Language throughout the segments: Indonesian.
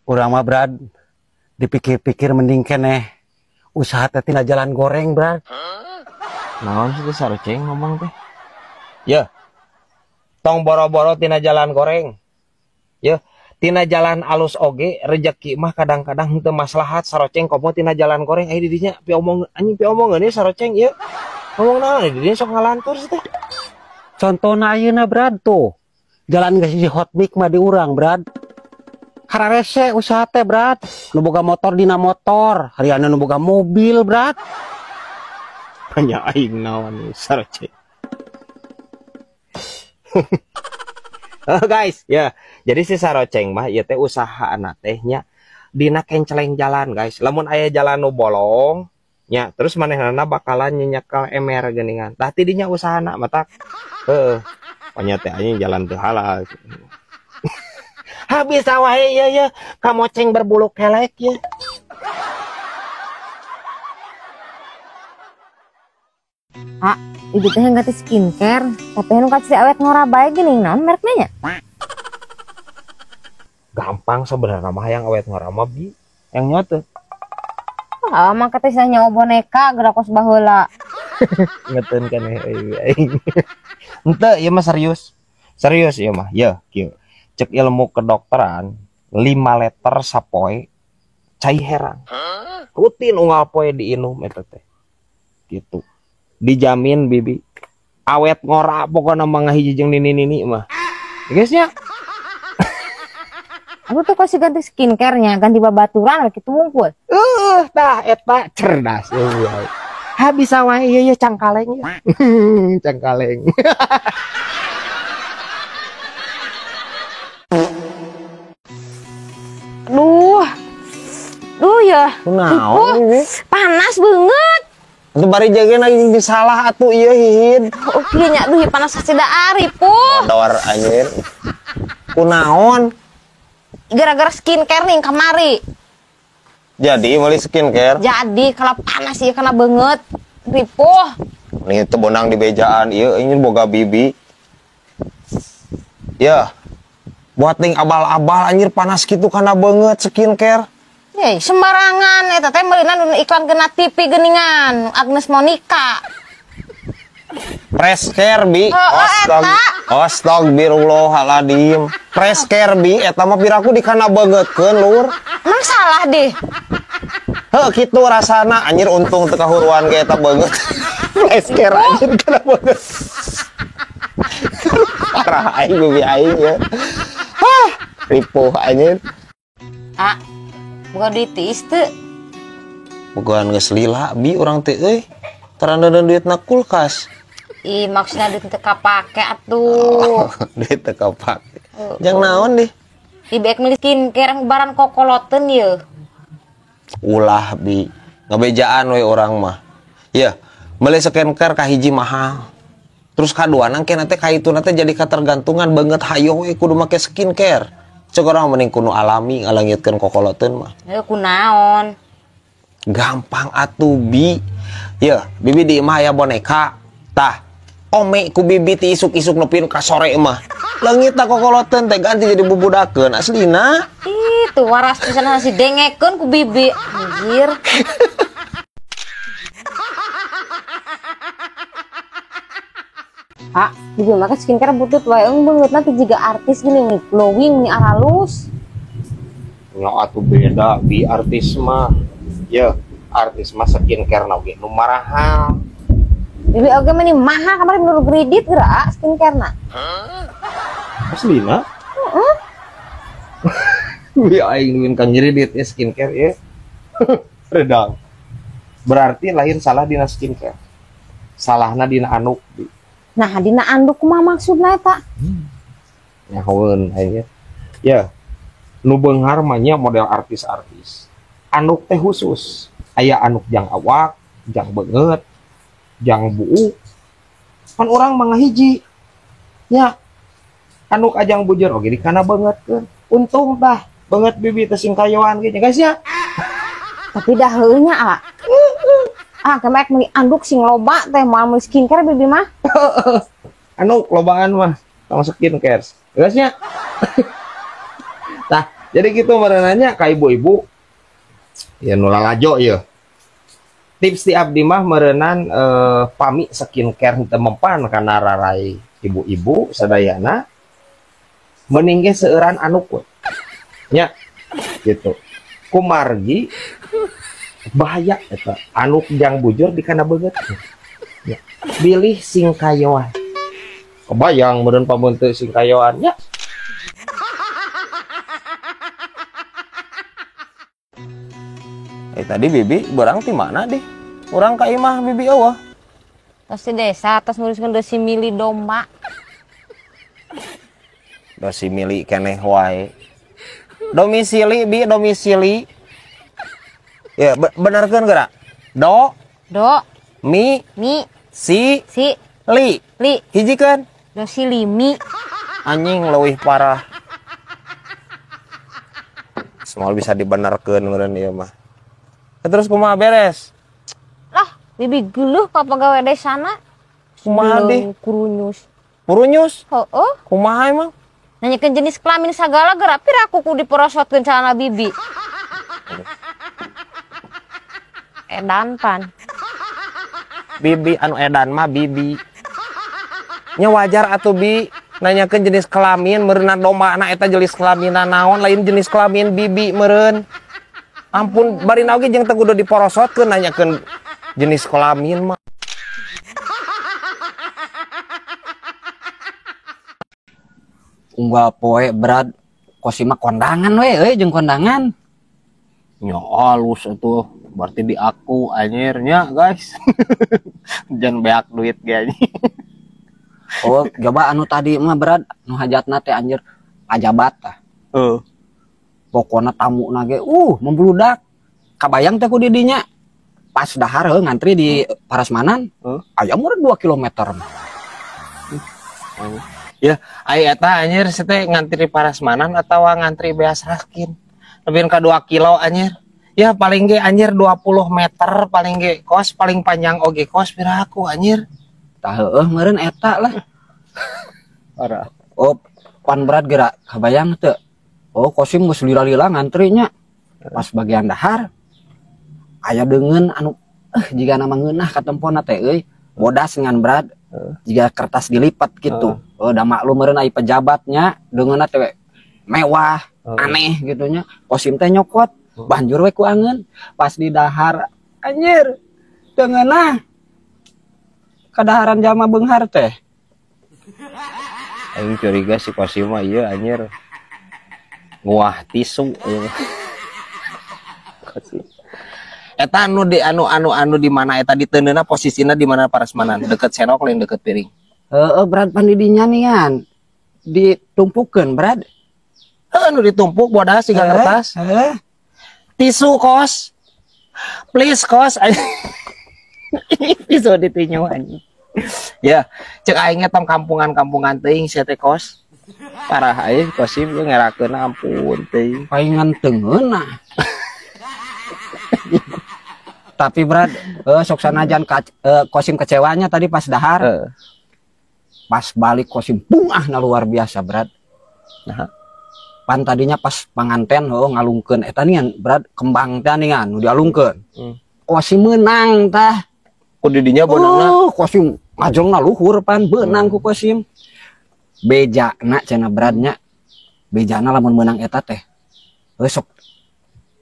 Urang mah Brad, dipikir-pikir mending keneh usaha teh tina jalan goreng Brad. Naon sih saroceng ngomong teh? Ya, tong boro-boro tina jalan goreng. Ya, tina jalan alus oge rejeki mah kadang-kadang henteu maslahat saroceng komo tina jalan goreng aya di dinya pi omong anjing pi omongan ieu saroceng ieu. Ngomong naon di dinya sok ngalantur sih teh. Contohna ayeuna Brad tuh. Jalan geus hiji hot mic mah di urang Brad. Hararese usaha teh Brad. Nu boga motor dina motor, hariana nu boga mobil Brad. Hanya aing naon saroceng. Guys, ya. Jadi si saroceng mah ieu teh usaha anak teh nya dina kenceleng jalan, guys. Lamun aya jalan nu bolong, nya terus manehna bakalan nyenyekal emer geuningan. Tah ti dinya usahana matak. Heeh. Panya teh anjing jalan teu halal. Habis wae ya kamoceng berbulu kelek ya. Ah, ibu teh ganti skincare, tapi nu kasih awet ngora bae gini naon mereknya nya? Gampang sebenarnya mah yang awet ngora mah bi, yang nyote. Ah, mah kata nyawa boneka gerakos baheula. Ngeten kan aing. Henteu ieu mah serius. Serius ieu mah. Ya, kieu. Cek ilmu kedokteran 5 liter sapoe cai herang. Rutin unggal poe diinum eta teh. Gitu. Dijamin bibi. Awet ngora pokona mah ngahiji jeung nini-nini mah. Guys nya. Aku tuh kasih ganti skincare-nya, ganti babaturan kitu wungkul. Tah eta cerdas euy. Habis wae ieu cangkaleng ya. Cangkaleng. Duh ya. Kunaon ini? Panas banget. Atuh bari jageun lagi salah atuh ieu hihid. Oh kieu nya duh panas saceda ari puh. Dawar anjir. Kunaon? Gara-gara skincare nih kamari. Jadi meuli skincare. Jadi kalau panas ieu kana banget. Ripuh. Nih teu bonang di bejaan ieu ini boga bibi. Ya. Buat ning abal-abal anjir panas kitu kana banget skincare. Hei, sembarangan eta teh meulina iklan kena TV geuningan Agnes Monica. Presscare bi. Astagfirullahaladzim. Presscare bi eta mah piraku dikana beungeutkeun lur. Emang salah deh. Heuh kitu rasana anjir untung teu kahuruan ge eta beungeut. Presscare anjir kana beungeut. Parah aing bibi aing ya. Ripuh anjir. Ah, bukan ditis teu. Bukan geus lila bi urang teh euy. Tarandeun duitna kulkas. Ih, maksudnya duit teu kapake atuh. Duit teu kapake. Jang naon deh. Ibek meuli skincare baran kokoloteun ieu. Ulah bi. Ngabejaan we urang mah. Ya, meuli skincare kahiji mahal. Terus kaduana keneh teh kaituna teh jadi katergantungan banget hayo we kudu make skincare. Cek orang mending kuno alami ngalangitkeun kokoloteun mah. Heuh kunaon? Gampang atuh bi. Ya, bibi di imah aya boneka. Tah, ome ku bibi ti isuk-isuk nepin ka sore mah. Leungitna kokoloteun teh ganti jadi bubudakeun aslina. Itu waras pisan hasi dengekeun ku bibi. Anjir. Ah, bibi mah skincare butut wae beungeutna teh jiga artis gini nih glowing nih halus. Nya atuh beda bi artis mah. Ya, artis mah skincare na oge nu mahal. Bibi oge mah nih mahal kamari menurut kredit geura skincare-na. Aslina? Heeh. Bi aing nuin kan nyeridit ya skincare ya. Redang. Berarti lain salah dina skincare. Salahna dina anduk. Nah, dina anduk kumaha maksudna eta? Nyahoeun aing ya. Nu beunghar mah nya model artis-artis. Anduk teh khusus. Aya anduk jang awak, jang beungeut, jang buuk. Kan urang mah ngahiji. Nya. Anduk ajang bujeur oge dikana beungeutkeun. Untung tah beungeut bibi teh sing kayoan ge guys ya. Tapi dah heueuh nya, ah. Kemek meuli anduk sing loba teh moal meuli skincare bibi mah. Anduk lobaan mah sama skincare. Guys ya. Tah, Jadi gitu merenanya ka ibu-ibu ya nu lalajo ya. Tips ti abdi mah merenan pami skincare teu mempan kana rarai ibu-ibu sadayana mending ge seueuran anuk we. Nya gitu. Kumargi bahaya eta anuk jang bujur di kana beungeut. Ya. Bilih sing kayoan. Kebayang meureun pamun teu sing kayoan nya. Tadi bibi berang di mana deh? Orang ka imah bibi eueuh. Tos di desa, tos nguruskeun dosi mili domba. Dosi mili keneh wae. Domisili bi domisili. Ya benerkeun geura. Do, mi, si, li. Hijikeun. Dosi limi. Anjing leuwih parah. Semua bisa dibenerkeun meureun ieu mah. Terus kumaha beres? Lah, bibi geuleuh ka pagawe desana. Kumaha deh? Kurunyus. Purunyus? Heueuh. Kumaha emang? Nanyakeun jenis kelamin sagala geura pira aku kudu diporosotkeun calana bibi. Edan pan. Bibi anu edan mah bibi. Nya wajar atuh bi nanyakeun jenis kelamin meureun domba na eta jenis kelaminan naon lain jenis kelamin bibi meureun. Ampun bari naon ge jeung teu kudu diporosotkeun nanyakeun jenis kelamin mah. Unggal poe berat kosima kondangan we jeung kondangan. Nya halus atuh berarti di aku anyirnya guys. Jangan beak duit ge anjing. Oh, coba anu tadi mah berat nu hajatna teh anjir pajabat tah. Pokona tamuna ge membludak. Kabayang teh ku di dinya. Pas dahar ngantri di Parasmanan. Aya meureun 2 kilometer. Ya, ai eta anjir teh ngantri Parasmanan atawa ngantri beas raskin. Lebih ka 2 kilo anjir. Ya paling ge anjir 20 meter paling ge kos paling panjang oge kos piraku anjir. Tah heueuh meureun eta lah. Parah. Oh, pan berat geura kabayang teu. Oh, kosim geus lila-lila ngantrinya. Pas bagian dahar aya deungeun anu jiga nama ngeunah ka tempona teh euy. Bodas ngan berat. Jiga kertas dilipat gitu. Oh, da maklum meureun aya pejabatnya, deungeunna teh mewah, aneh gitu nya. Kosim teh nyokot, banjur we ku angeun. Pas di dahar anjir. Deungeunna kadaharan jalma beunghar teh. Aing curiga si Kosim mah ieu anjir. Nguah tisu. Eta anu di anu di mana eta diteundeuna posisina di mana Parasmanan? Deket senok lain deket piring. Berat pandidinya nih kan. Ditumpukeun berat. Anu ditumpuk bodas siga kertas. Tisu kos. Please kos. Tisu ditinyu anjing. Ya, cek aing eta kampungan-kampungan teuing sia teh kos. Parah aing Kosim ge ngerakeun ampun teuing. Paingan teungeuna. Tapi berat sok sanajan Kosim kecewanya tadi pas dahar. Pas balik Kosim bungahna luar biasa berat. Nah, pan tadinya pas panganten ngalungkeun eta ningan berat kembang teh ningan nu dialungkeun. Kosim meunang tah. Ku di dinya beunangna. Kosim ngajongna luhur pan beunang ku Kosim. Bejana cenah beratnya. Bejana lamun meunang eta teh. Sok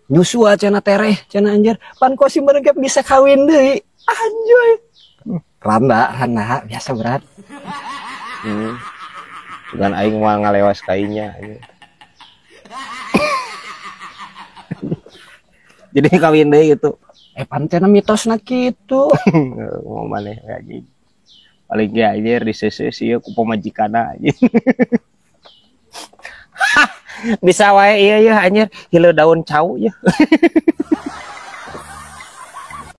nyusu cenah tereh cenah anjir. Pan Kosim beunang bisa kawin deui. Anjoy. Randa biasa berat. Dan aing mah ngalewas kainya. Jadi kawin deui gitu. Pan cenah mitosna kitu. Mau maneh anjing. Paling ge anjir diseuseus ieu ku pamajikanna anjing. Bisa wae ieu anjir hileu daun cau ya.